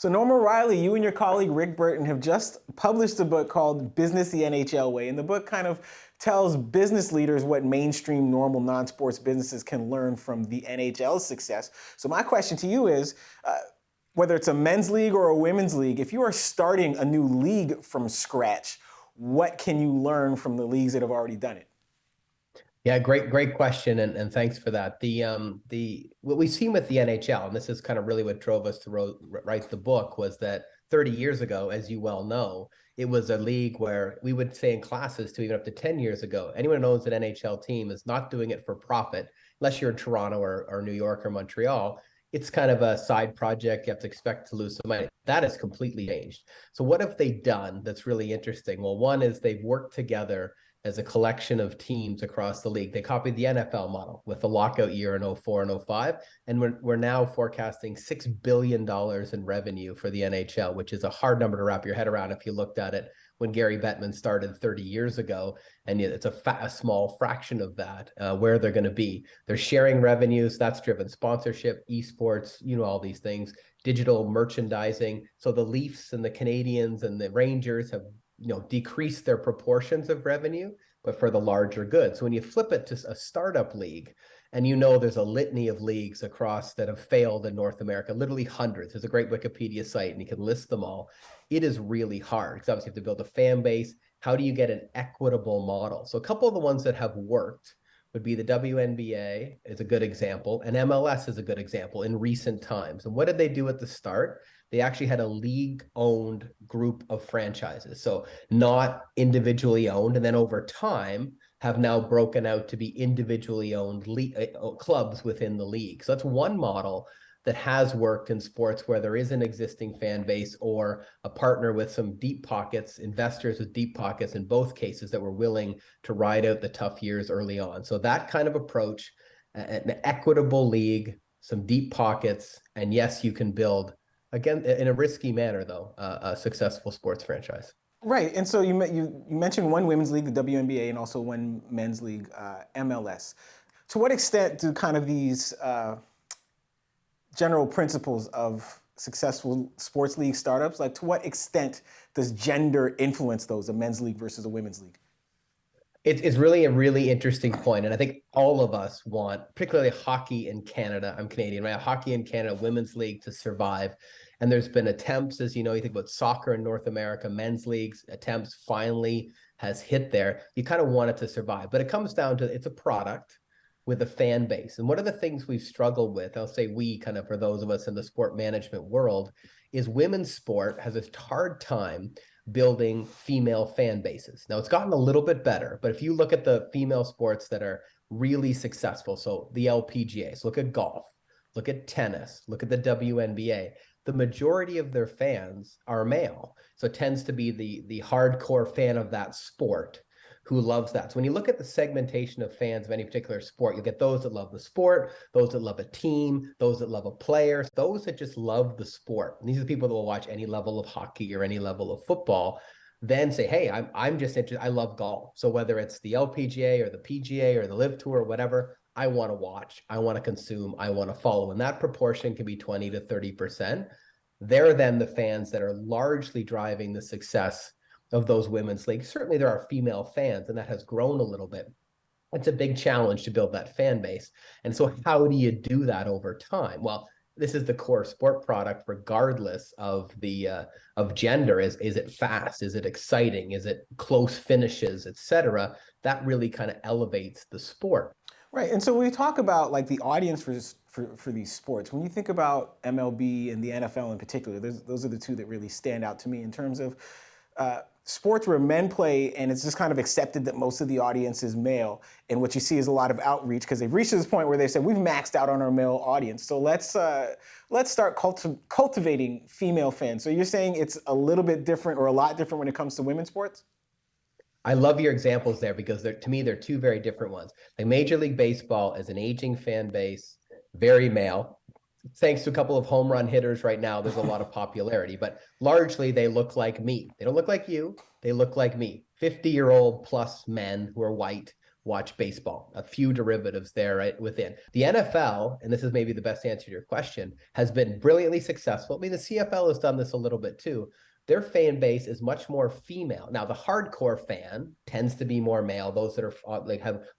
So Norma Riley, you and your colleague Rick Burton have just published a book called Business the NHL Way. And the book kind of tells business leaders what mainstream normal non-sports businesses can learn from the NHL's success. So my question to you is, whether it's a men's league or a women's league, if you are starting a new league from scratch, what can you learn from the leagues that have already done it? Yeah, great question, and thanks for that. The what we've seen with the NHL, and this is kind of really what drove us to write the book, was that 30 years ago, as you well know, it was a league where we would say in classes to even up to 10 years ago, anyone who owns an NHL team is not doing it for profit, unless you're in Toronto or New York or Montreal. It's kind of a side project. You have to expect to lose some money. That has completely changed. So what have they done that's really interesting? Well, one is they've worked together as a collection of teams across the league. They copied the NFL model with the lockout year in 04 and 05. And we're now forecasting $6 billion in revenue for the NHL, which is a hard number to wrap your head around if you looked at it when Gary Bettman started 30 years ago. And it's a small fraction of that, where they're going to be. They're sharing revenues. That's driven sponsorship, esports, all these things, digital merchandising. So the Leafs and the Canadians and the Rangers have decrease their proportions of revenue, but for the larger good. So when you flip it to a startup league, and there's a litany of leagues across that have failed in North America, literally hundreds. There's a great Wikipedia site and you can list them all. It is really hard because obviously you have to build a fan base. How do you get an equitable model? So a couple of the ones that have worked would be the WNBA is a good example, and MLS is a good example in recent times. And what did they do at the start? They actually had a league-owned group of franchises, so not individually owned, and then over time have now broken out to be individually owned clubs within the league. So that's one model that has worked in sports where there is an existing fan base or a partner with some deep pockets, investors with deep pockets in both cases that were willing to ride out the tough years early on. So that kind of approach, an equitable league, some deep pockets, and yes, you can build, again, in a risky manner though, a successful sports franchise. Right, and so you mentioned one women's league, the WNBA, and also one men's league, MLS. To what extent do kind of these general principles of successful sports league startups, like to what extent does gender influence those, a men's league versus a women's league? It's really a really interesting point. And I think all of us want, particularly hockey in Canada, I'm Canadian, right? Hockey in Canada, women's league to survive. And there's been attempts, as you think about soccer in North America, men's leagues, attempts finally has hit there. You kind of want it to survive, but it comes down to it's a product with a fan base. And one of the things we've struggled with, I'll say we kind of, for those of us in the sport management world, is women's sport has a hard time building female fan bases. Now it's gotten a little bit better, but if you look at the female sports that are really successful, so the LPGA, so look at golf, look at tennis, look at the WNBA, the majority of their fans are male. So it tends to be the hardcore fan of that sport who loves that. So when you look at the segmentation of fans of any particular sport, you'll get those that love the sport, those that love a team, those that love a player, those that just love the sport. And these are the people that will watch any level of hockey or any level of football, then say, hey, I'm just interested, I love golf. So whether it's the LPGA or the PGA or the Live Tour or whatever, I want to watch, I want to consume, I want to follow. And that proportion can be 20 to 30%. They're then the fans that are largely driving the success of those women's leagues. Certainly there are female fans, and that has grown a little bit. It's a big challenge to build that fan base. And so how do you do that over time? Well, this is the core sport product, regardless of the of gender. Is it fast? Is it exciting? Is it close finishes, etc.? That really kind of elevates the sport. Right, and so when we talk about like the audience for these sports, when you think about MLB and the NFL in particular, those are the two that really stand out to me in terms of sports where men play, and it's just kind of accepted that most of the audience is male. And what you see is a lot of outreach because they've reached this point where they said we've maxed out on our male audience. So let's start cultivating female fans. So you're saying it's a little bit different or a lot different when it comes to women's sports? I love your examples there because to me, they're two very different ones. Like Major League Baseball is an aging fan base, very male. Thanks to a couple of home run hitters right now, there's a lot of popularity, but largely they look like me. They don't look like you. They look like me. 50-year-old plus men who are white watch baseball, a few derivatives there right within. The NFL, and this is maybe the best answer to your question, has been brilliantly successful. I mean, the CFL has done this a little bit too. Their fan base is much more female. Now, the hardcore fan tends to be more male, those that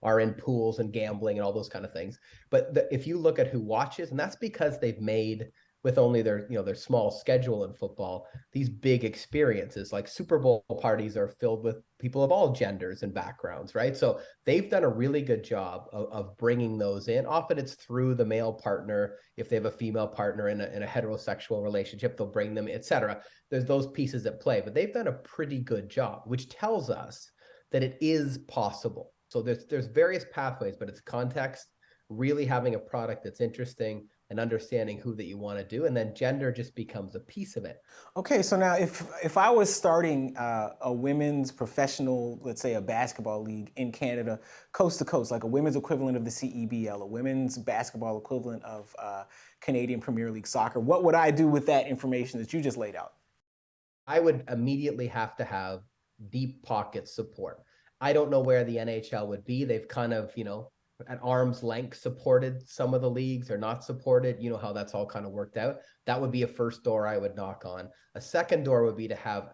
are in pools and gambling and all those kind of things. But if you look at who watches, and that's because they've made, with only their small schedule in football, these big experiences. Like Super Bowl parties are filled with people of all genders and backgrounds, right? So they've done a really good job of bringing those in. Often it's through the male partner. If they have a female partner in a heterosexual relationship, they'll bring them, etc. There's those pieces at play, but they've done a pretty good job, which tells us that it is possible. So there's various pathways, but it's context, really having a product that's interesting, and understanding who that you want to do, and then gender just becomes a piece of it. Okay, so now if I was starting a women's professional, let's say a basketball league in Canada, coast to coast, like a women's equivalent of the CEBL, a women's basketball equivalent of Canadian Premier League soccer, what would I do with that information that you just laid out? I would immediately have to have deep pocket support. I don't know where the NHL would be. They've kind of, at arm's length supported some of the leagues or not supported. You know how that's all kind of worked out. That would be a first door I would knock on. A second door would be to have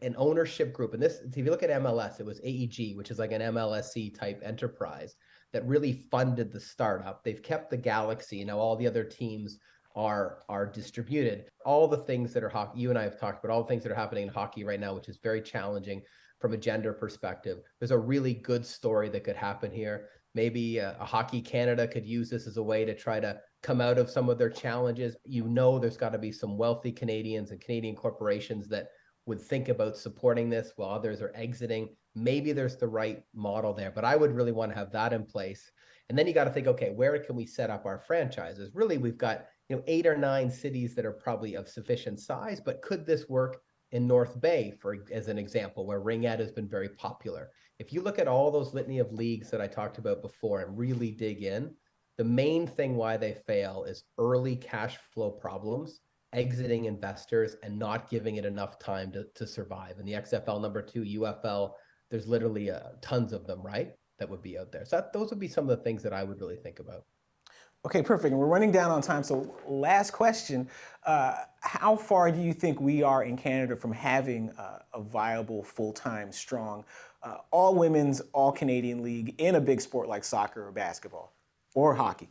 an ownership group. And this, if you look at MLS, it was AEG, which is like an MLSE type enterprise that really funded the startup. They've kept the Galaxy. Now all the other teams are distributed. All the things that are hockey, you and I have talked about all the things that are happening in hockey right now, which is very challenging from a gender perspective. There's a really good story that could happen here. Maybe a Hockey Canada could use this as a way to try to come out of some of their challenges. There's got to be some wealthy Canadians and Canadian corporations that would think about supporting this while others are exiting. Maybe there's the right model there, but I would really want to have that in place. And then you got to think, okay, where can we set up our franchises? Really, we've got 8 or 9 cities that are probably of sufficient size, but could this work in North Bay, as an example, where Ringette has been very popular? If you look at all those litany of leagues that I talked about before and really dig in, the main thing why they fail is early cash flow problems, exiting investors, and not giving it enough time to survive. And the XFL number 2, UFL, there's literally tons of them, right? That would be out there. So those would be some of the things that I would really think about. Okay, perfect. And we're running down on time. So last question, how far do you think we are in Canada from having a viable, full-time, strong, all women's, all Canadian league in a big sport like soccer or basketball or hockey?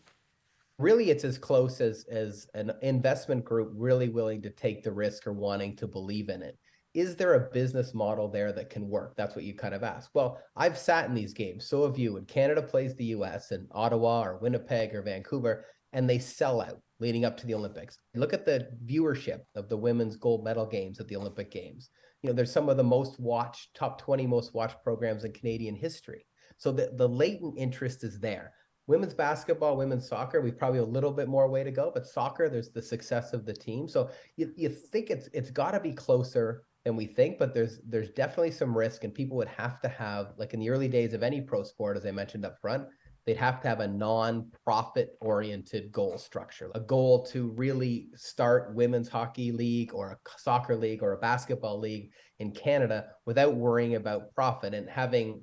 Really, it's as close as an investment group really willing to take the risk or wanting to believe in it. Is there a business model there that can work? That's what you kind of ask. Well, I've sat in these games, so have you. And Canada plays the US in Ottawa or Winnipeg or Vancouver, and they sell out leading up to the Olympics. Look at the viewership of the women's gold medal games at the Olympic Games. There's some of the most watched, top 20 most watched programs in Canadian history. So the latent interest is there. Women's basketball, women's soccer, we've probably a little bit more way to go, but soccer, there's the success of the team. So you think it's got to be closer than we think, but there's definitely some risk, and people would have to have, like in the early days of any pro sport, as I mentioned up front, they'd have to have a non-profit oriented goal structure, a goal to really start women's hockey league or a soccer league or a basketball league in Canada without worrying about profit, and having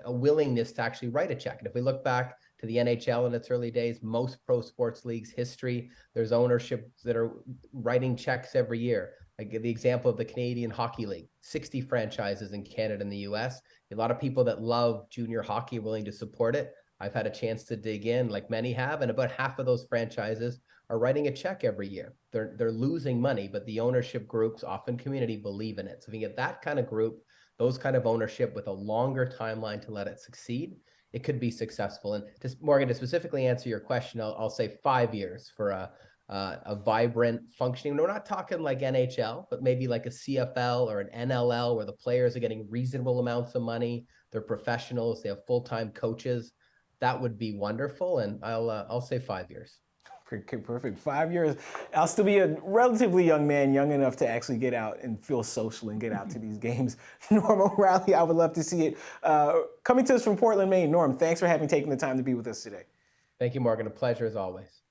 a willingness to actually write a check. And if we look back to the NHL in its early days, most pro sports leagues history, there's ownership that are writing checks every year. I give the example of the Canadian Hockey League, 60 franchises in Canada and the US. A lot of people that love junior hockey willing to support it. I've had a chance to dig in, like many have, and about half of those franchises are writing a check every year. They're losing money, but the ownership groups, often community, believe in it. So if you get that kind of group, those kind of ownership with a longer timeline to let it succeed, it could be successful. And just, Morgan, to specifically answer your question, I'll say 5 years for a vibrant, functioning. We're not talking like NHL, but maybe like a CFL or an NLL where the players are getting reasonable amounts of money. They're professionals. They have full-time coaches. That would be wonderful. And I'll say 5 years. Okay, perfect. 5 years. I'll still be a relatively young man, young enough to actually get out and feel social and get out to these games. Norm O'Reilly, I would love to see it. Coming to us from Portland, Maine. Norm, thanks for taking the time to be with us today. Thank you, Morgan. A pleasure as always.